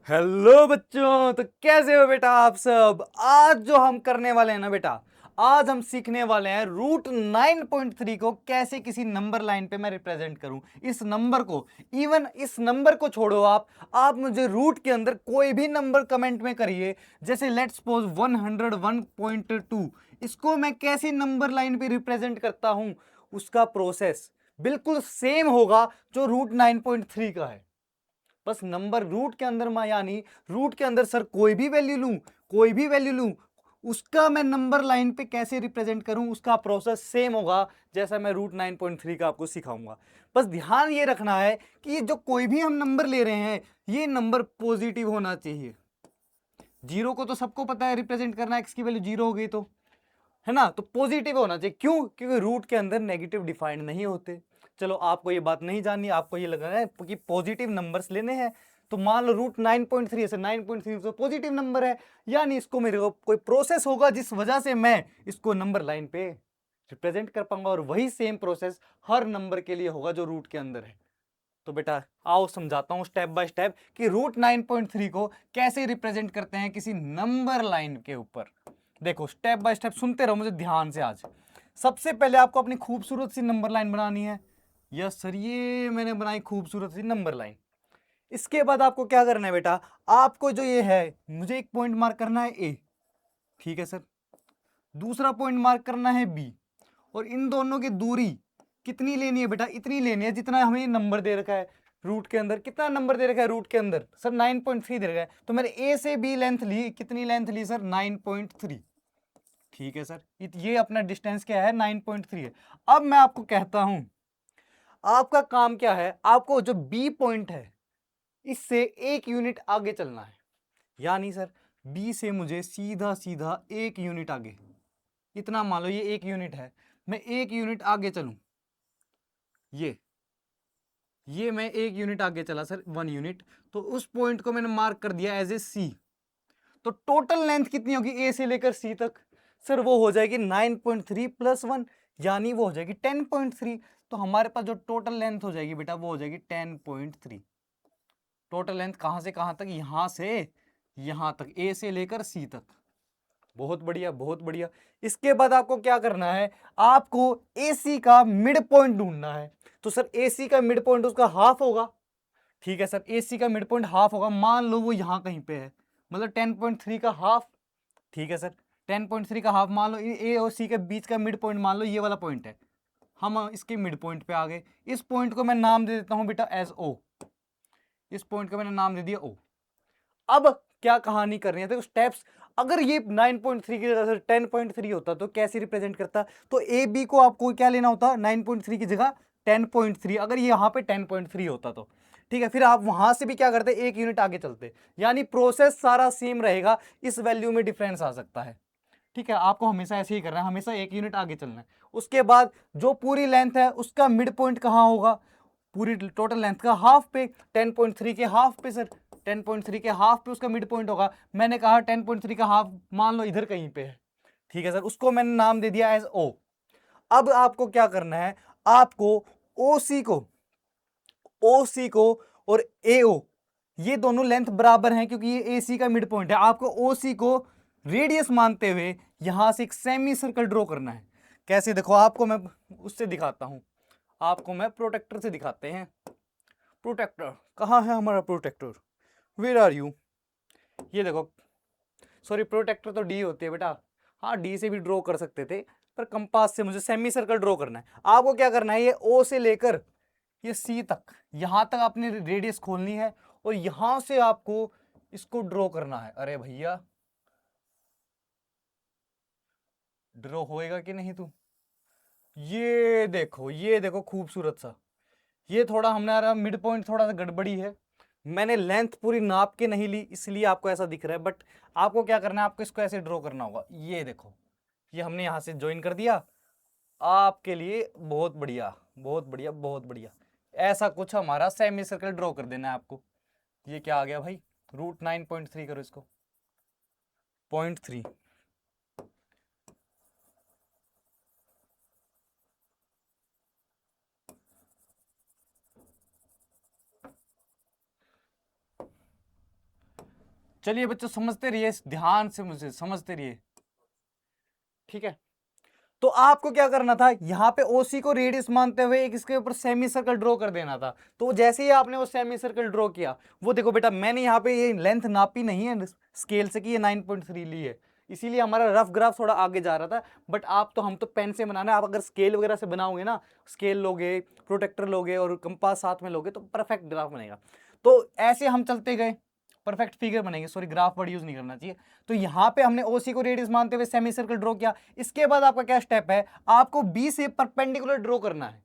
Hello बच्चों, तो कैसे हो बेटा आप सब। आज जो हम करने वाले हैं ना बेटा, आज हम सीखने वाले हैं रूट 9.3 को कैसे किसी नंबर लाइन पे मैं रिप्रेजेंट करूं। इस नंबर को, इवन इस नंबर को छोड़ो, आप मुझे रूट के अंदर कोई भी नंबर कमेंट में करिए। जैसे लेट्स सपोज 101.2, इसको मैं कैसे नंबर लाइन पे रिप्रेजेंट करता हूं, उसका प्रोसेस बिल्कुल सेम होगा जो रूट 9.3 का है। बस नंबर रूट के अंदर यानी रूट के अंदर सर कोई भी वैल्यू लूं, उसका मैं नंबर लाइन पे कैसे रिप्रेजेंट करूं, उसका प्रोसेस सेम होगा जैसा मैं रूट 9.3 का आपको सिखाऊंगा। बस ध्यान ये रखना है कि ये जो कोई भी हम नंबर ले रहे हैं, ये नंबर पॉजिटिव होना चाहिए। जीरो को तो सबको पता है रिप्रेजेंट करना, एक्स की वैल्यू जीरो हो गई तो, है ना, तो पॉजिटिव होना चाहिए। क्यों? क्योंकि रूट के अंदर नेगेटिव डिफाइंड नहीं होते। चलो, आपको ये बात नहीं जाननी, आपको ये लग रहा है कि पॉजिटिव नंबर्स लेने हैं, तो मान लो रूट 9.3 ऐसे 9.3 तो पॉजिटिव नंबर है, यानी इसको मेरे को कोई प्रोसेस होगा जिस वजह से मैं इसको नंबर लाइन पे रिप्रेजेंट कर पाऊंगा, और वही सेम प्रोसेस हर नंबर के लिए होगा जो रूट के अंदर है। तो बेटा आओ समझाता हूं स्टेप बाय स्टेप कि रूट 9.3 को कैसे रिप्रेजेंट करते हैं किसी नंबर लाइन के ऊपर। देखो, स्टेप बाय स्टेप सुनते रहो मुझे ध्यान से। आज सबसे पहले आपको अपनी खूबसूरत सी नंबर लाइन बनानी है। यस सर, ये मैंने बनाई खूबसूरत सी नंबर लाइन। इसके बाद आपको क्या करना है बेटा, आपको जो ये है, मुझे एक पॉइंट मार्क करना है ए, ठीक है सर। दूसरा पॉइंट मार्क करना है बी, और इन दोनों की दूरी कितनी लेनी है बेटा, इतनी लेनी है जितना हमें नंबर दे रखा है रूट के अंदर। कितना नंबर दे रखा है रूट के अंदर सर? 9.3 दे रखा है, तो मैंने ए से बी लेंथ ली। कितनी लेंथ ली सर? 9.3। ठीक है सर, ये अपना डिस्टेंस क्या है? 9.3 है। अब मैं आपको कहता हूं, आपका काम क्या है, आपको जो बी पॉइंट है इससे एक यूनिट आगे चलना है। यानी सर बी से मुझे सीधा सीधा एक यूनिट आगे, इतना मान लो ये एक यूनिट है, मैं एक यूनिट आगे चलूं, ये मैं एक यूनिट आगे चला सर, 1 यूनिट, तो उस पॉइंट को मैंने मार्क कर दिया एज ए सी। तो टोटल लेंथ कितनी होगी ए से लेकर सी तक? सर वो हो जाएगी 9.3 प्लस 1, यानी वो हो जाएगी 10.3। तो हमारे पास जो टोटल लेंथ हो जाएगी बेटा, वो हो जाएगी 10.3। टोटल लेंथ कहां से कहां तक? यहां से यहां तक, ए से लेकर सी तक। बहुत बढ़िया, बहुत बढ़िया। इसके बाद आपको क्या करना है, आपको AC का मिड पॉइंट ढूंढना है। तो सर AC का मिड पॉइंट उसका हाफ होगा। ठीक है सर, AC का मिड पॉइंट हाफ होगा, मान लो वो यहां कहीं पे है, मतलब 10.3 का हाफ। ठीक है सर, 10.3 का हाफ मान लो, ए और सी के बीच का मिड पॉइंट मान लो ये वाला पॉइंट है। हम इसके मिड पॉइंट पे आ गए। इस पॉइंट को मैं नाम दे देता हूं बेटा एज O। इस पॉइंट को मैंने नाम दे दिया O। अब क्या कहानी कर रही है, देखो स्टेप्स। अगर ये 9.3 की जगह से 10.3 होता तो कैसे रिप्रेजेंट करता? तो ए बी को आपको क्या लेना होता? 9.3 की जगह 10.3। अगर ये यहां पे 10.3 होता तो ठीक है, फिर आप वहां से भी क्या करते? एक यूनिट आगे चलते, यानी प्रोसेस सारा सेम रहेगा, इस वैल्यू में डिफरेंस आ सकता है। ठीक है, आपको हमेशा ऐसे ही करना है, हमेशा एक यूनिट आगे चलना है। उसके बाद जो पूरी लेंथ है उसका मिड पॉइंट कहां होगा? पूरी टोटल लेंथ का हाफ पे, 10.3 के हाफ पे सर, 10.3 के हाफ पे उसका मिड पॉइंट होगा। मैंने कहा 10.3 का हाफ मान लो इधर कहीं पे है। ठीक है सर, उसको मैंने नाम दे दिया एज O। अब आपको क्या करना है, आपको OC को, OC को और AO, ये दोनों लेंथ बराबर हैं क्योंकि ये AC का मिड पॉइंट है। आपको OC को रेडियस मानते हुए यहां से एक सेमी सर्कल ड्रॉ करना है। कैसे? देखो, आपको मैं उससे दिखाता हूं, आपको मैं प्रोटेक्टर से दिखाते हैं। प्रोटेक्टर कहाँ है हमारा? Protector where are you? ये देखो, सॉरी प्रोटेक्टर तो डी होती है बेटा। हाँ, डी से भी ड्रॉ कर सकते थे, पर कंपास से मुझे सेमी सर्कल ड्रॉ करना है। आपको क्या करना है, ये ओ से लेकर ये सी तक, यहां तक आपने रेडियस खोलनी है, और यहां से आपको इसको ड्रॉ करना है। अरे भैया, ड्रॉ होएगा कि नहीं तू? ये देखो खूबसूरत सा। ये थोड़ा हमारा मिड पॉइंट थोड़ा सा गड़बड़ी है, मैंने लेंथ पूरी नाप के नहीं ली, इसलिए आपको ऐसा दिख रहा है। बट आपको क्या करना है, आपको इसको ऐसे ड्रॉ करना होगा। ये देखो, ये हमने यहां से ज्वाइन कर दिया। आपके लिए बहुत बढ़िया, बहुत बढ़िया, बहुत बढ़िया। ऐसा कुछ हमारा सेमी सर्कल ड्रॉ कर देना है आपको। ये क्या आ गया भाई? रूट 9.3 करो इसको, 0.3। चलिए बच्चों समझते रहिए, ध्यान से मुझे समझते रहिए, ठीक है। तो आपको क्या करना था, यहाँ पे ओसी को रेडियस मानते हुए एक इसके ऊपर सेमी सर्कल ड्रॉ कर देना था। तो जैसे ही आपने वो सेमी सर्कल ड्रॉ किया, वो देखो बेटा मैंने यहाँ पे ये लेंथ नापी नहीं है स्केल से कि ये 9.3 ली है, इसीलिए हमारा रफ ग्राफ थोड़ा आगे जा रहा था। बट आप तो हम तो पेन से बनाना है, आप अगर स्केल वगैरह से बनाओगे ना, स्केल लोगे, प्रोटेक्टर लोगे और कंपास साथ में लोगे तो परफेक्ट ग्राफ बनेगा। तो ऐसे हम चलते गए, परफेक्ट फिगर बनेंगे, सॉरी ग्राफ वर्ड यूज नहीं करना चाहिए। तो यहाँ पे हमने ओसी को रेडियस मानते हुए सेमी सर्कल ड्रॉ किया। इसके बाद आपका क्या स्टेप है, आपको बी से परपेंडिकुलर ड्रॉ करना है,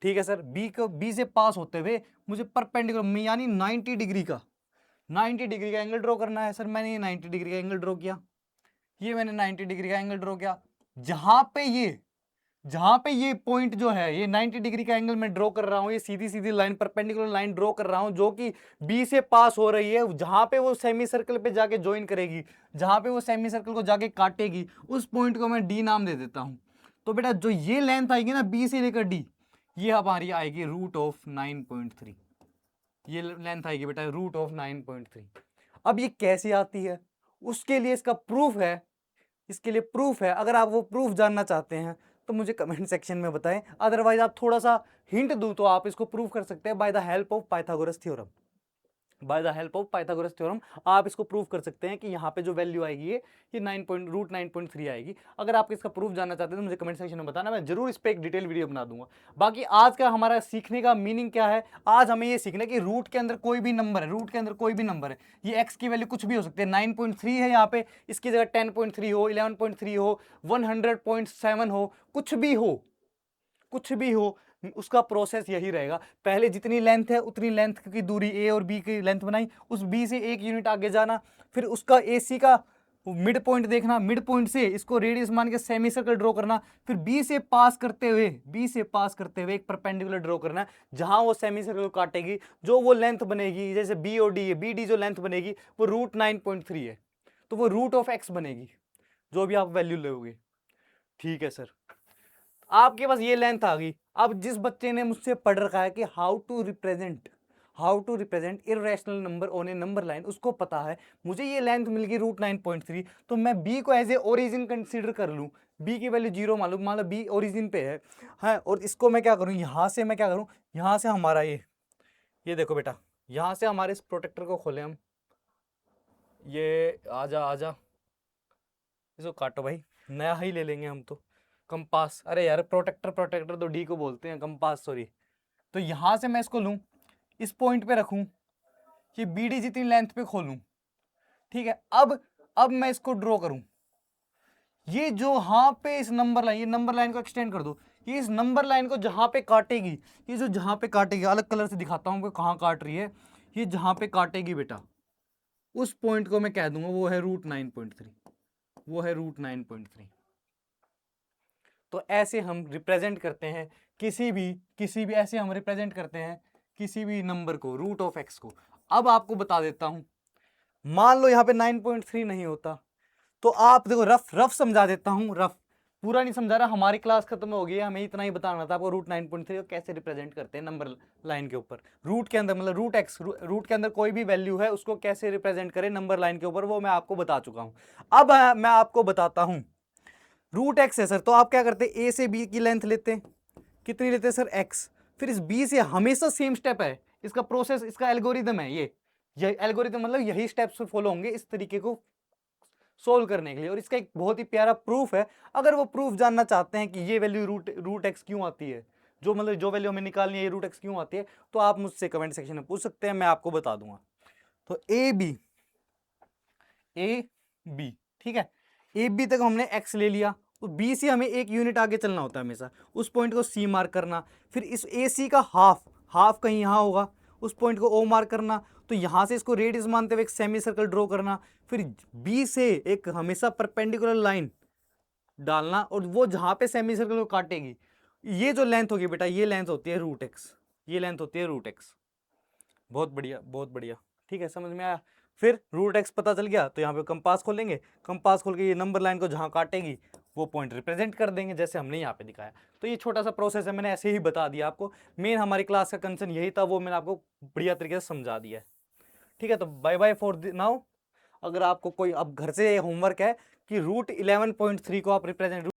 ठीक है सर। बी से पास होते हुए मुझे परपेंडिकुलर यानी 90 डिग्री का 90 डिग्री का एंगल ड्रॉ करना है। सर मैंने ये 90 डिग्री का एंगल ड्रॉ किया, ये मैंने 90 डिग्री का एंगल ड्रॉ किया। जहां पे ये पॉइंट जो है, ये 90 डिग्री का एंगल मैं ड्रॉ कर रहा हूं, ये सीधी सीधी लाइन परपेंडिकुलर लाइन ड्रॉ कर रहा हूं जो कि बी से पास हो रही है। जहां पे वो सेमी सर्कल पे जाके ज्वाइन करेगी, जहां पे वो सेमी सर्कल को जाके काटेगी, उस पॉइंट को मैं डी नाम दे देता हूं। तो बेटा जो ये लेंथ आएगी ना बी से लेकर डी, ये हमारी आएगी रूट ऑफ 9.3। ये लेंथ आएगी बेटा रूट ऑफ 9.3। अब ये कैसे आती है, उसके लिए इसका प्रूफ है, इसके लिए प्रूफ है। अगर आप वो प्रूफ जानना चाहते हैं तो मुझे कमेंट सेक्शन में बताएं, अदरवाइज आप थोड़ा सा हिंट दूं तो आप इसको प्रूफ कर सकते हैं by the help of Pythagoras theorem. By the help of Pythagoras theorem आप इसको प्रूव कर सकते हैं कि यहाँ पे जो वैल्यू आएगी ये 9.3 आएगी। अगर आप इसका प्रूफ जानना चाहते हैं तो मुझे कमेंट सेक्शन में बताना, मैं जरूर इस पर एक डिटेल वीडियो बना दूंगा। बाकी आज का हमारा सीखने का मीनिंग क्या है, आज हमें ये सीखना है कि रूट के अंदर कोई भी नंबर है, रूट के अंदर कोई भी नंबर है, ये एक्स की वैल्यू कुछ भी हो सकती है। 9.3 है यहाँ पे, इसकी जगह 10.3 हो, 11.3 हो, 100.7 हो, कुछ भी हो, उसका प्रोसेस यही रहेगा। पहले जितनी लेंथ है उतनी लेंथ की दूरी ए और बी की लेंथ बनाई, उस बी से एक यूनिट आगे जाना, फिर उसका ए सी का मिड पॉइंट देखना, मिड पॉइंट से इसको रेडियस मान के सेमी सर्कल ड्रॉ करना, फिर बी से पास करते हुए एक परपेंडिकुलर ड्रॉ करना, जहां वो सेमी सर्कल काटेगी, जो वो लेंथ बनेगी, जैसे बी और डी है, बी डी जो लेंथ बनेगी वो रूट 9.3 है, तो वो रूट ऑफ एक्स बनेगी, जो भी आप वैल्यू लोगे। ठीक है सर, आपके पास ये लेंथ आ गई। अब जिस बच्चे ने मुझसे पढ़ रखा है कि how to represent irrational number on a number line, उसको पता है मुझे ये लेंथ मिल गई रूट 9.3, तो मैं बी को एज ए ओरिजिन कंसीडर कर लूँ, बी की वैल्यू 0 मान लो बी ओरिजिन पे है, और इसको मैं क्या करूँ, यहाँ से मैं क्या करूँ, यहाँ से हमारा ये देखो बेटा, यहाँ से हमारे इस प्रोटेक्टर को खोले हम, ये आजा इसको काटो भाई, नया ही ले लेंगे हम तो। कंपास, अरे यार प्रोटेक्टर तो डी को बोलते हैं, कंपास सॉरी। तो यहां से मैं इसको लूं, इस पॉइंट पे रखूं, ये बी डी जितनी लेंथ पे खोलूं, ठीक है। अब मैं इसको ड्रॉ करूं, ये जो यहां पे इस नंबर लाइन, ये नंबर लाइन को एक्सटेंड कर दो, ये इस नंबर लाइन को जहां पे काटेगी, ये जो जहां पे काटेगी, अलग कलर से दिखाता हूं कहां काट रही है, ये जहां पे काटेगी बेटा, उस पॉइंट को मैं कह दूंगा वो है रूट 9.3, वो है रूट 9.3। तो ऐसे हम रिप्रेजेंट करते हैं किसी भी ऐसे हम रिप्रेजेंट करते हैं किसी भी नंबर को, रूट ऑफ एक्स को। अब आपको बता देता हूं, मान लो यहाँ पे 9.3 नहीं होता, तो आप देखो रफ समझा देता हूं, रफ पूरा नहीं समझा रहा, हमारी क्लास खत्म हो गई है, हमें इतना ही बताना था आपको रूट 9.3 को कैसे रिप्रेजेंट करते हैं नंबर लाइन के ऊपर। रूट के अंदर मतलब रूट के अंदर कोई भी वैल्यू है उसको कैसे रिप्रेजेंट करें नंबर लाइन के ऊपर, वो मैं आपको बता चुका हूं। अब मैं आपको बताता हूं, रूट एक्स है सर, तो आप क्या करते हैं, ए से बी की लेंथ लेते हैं, कितनी लेते हैं सर, एक्स। फिर इस बी से हमेशा सेम स्टेप है, इसका प्रोसेस, इसका एल्गोरिदम है, ये एल्गोरिदम मतलब यही स्टेप्स फॉलो होंगे इस तरीके को सोल्व करने के लिए। और इसका एक बहुत ही प्यारा प्रूफ है, अगर वो प्रूफ जानना चाहते हैं कि ये वैल्यू रूट एक्स क्यों आती है, जो वैल्यू हमें निकालनी है ये रूट एक्स क्यों आती है, तो आप मुझसे कमेंट सेक्शन में पूछ सकते हैं, मैं आपको बता दूंगा। तो ए बी ठीक है, ए बी तक हमने एक्स ले लिया, तो बी से हमें एक यूनिट आगे चलना होता है हमेशा, उस पॉइंट को सी मार्क करना, फिर इस ए सी का हाफ कहीं यहाँ होगा, उस पॉइंट को ओ मार्क करना, तो यहाँ से इसको रेडियस मानते हुए एक सेमी सर्कल ड्रॉ करना, फिर बी से एक हमेशा परपेंडिकुलर लाइन डालना, और वो जहाँ पे सेमी सर्कल को काटेगी, ये जो लेंथ होगी बेटा, ये लेंथ होती है रूट एक्स, ये लेंथ होती है रूट एक्स। बहुत बढ़िया, ठीक है, समझ में आया। फिर रूट एक्स पता चल गया, तो यहाँ पे कंपास खोलेंगे, कंपास खोल के ये नंबर लाइन को जहाँ काटेगी वो पॉइंट रिप्रेजेंट कर देंगे, जैसे हमने यहाँ पे दिखाया। तो ये छोटा सा प्रोसेस है, मैंने ऐसे ही बता दिया आपको, मेन हमारी क्लास का कंसर्न यही था, वो मैंने आपको बढ़िया तरीके से समझा दिया है। ठीक है, तो बाय बाय फॉर नाउ। अगर आपको कोई अब घर से होमवर्क है कि रूट 11.3 को आप रिप्रेजेंट